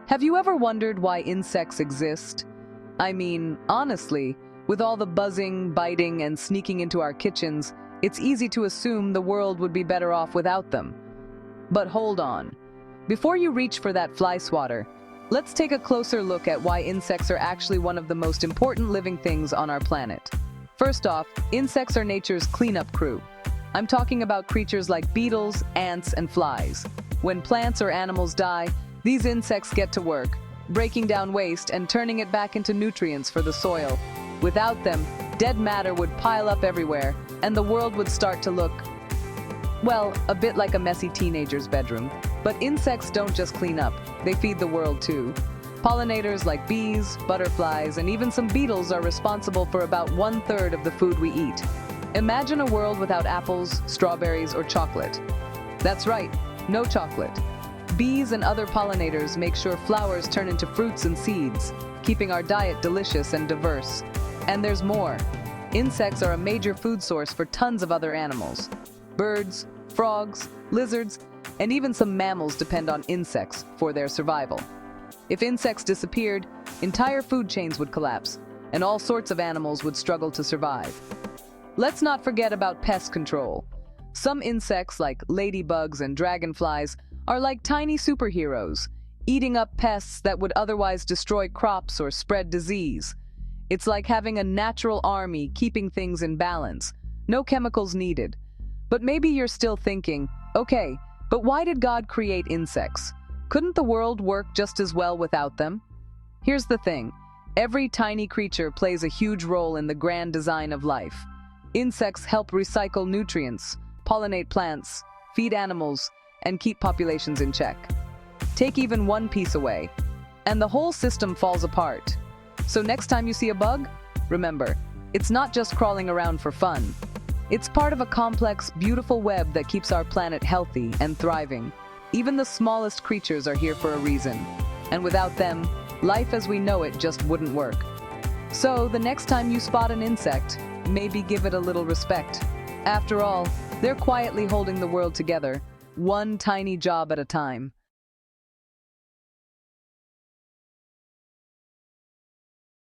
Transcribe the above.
Have you ever wondered why insects exist? I mean, honestly, with all the buzzing, biting, and sneaking into our kitchens, it's easy to assume the world would be better off without them. But hold on. Before you reach for that fly swatter, let's take a closer look at why insects are actually one of the most important living things on our planet. First off, insects are nature's cleanup crew. I'm talking about creatures like beetles, ants, and flies. When plants or animals die, these insects get to work, breaking down waste and turning it back into nutrients for the soil. Without them, dead matter would pile up everywhere, and the world would start to look, well, a bit like a messy teenager's bedroom. But insects don't just clean up, they feed the world too. Pollinators like bees, butterflies, and even some beetles are responsible for about 1/3 of the food we eat. Imagine a world without apples, strawberries, or chocolate. That's right, no chocolate. Bees and other pollinators make sure flowers turn into fruits and seeds, keeping our diet delicious and diverse. And there's more. Insects are a major food source for tons of other animals. Birds, frogs, lizards, and even some mammals depend on insects for their survival. If insects disappeared, entire food chains would collapse, and all sorts of animals would struggle to survive. Let's not forget about pest control. Some insects, like ladybugs and dragonflies, are like tiny superheroes, eating up pests that would otherwise destroy crops or spread disease. It's like having a natural army keeping things in balance, no chemicals needed. But maybe you're still thinking, okay, but why did God create insects? Couldn't the world work just as well without them? Here's the thing, every tiny creature plays a huge role in the grand design of life. Insects help recycle nutrients, pollinate plants, feed animals, and keep populations in check. Take even one piece away, and the whole system falls apart. So next time you see a bug, remember, it's not just crawling around for fun. It's part of a complex, beautiful web that keeps our planet healthy and thriving. Even the smallest creatures are here for a reason, and without them, life as we know it just wouldn't work. So the next time you spot an insect, maybe give it a little respect. After all, they're quietly holding the world together, one tiny job at a time.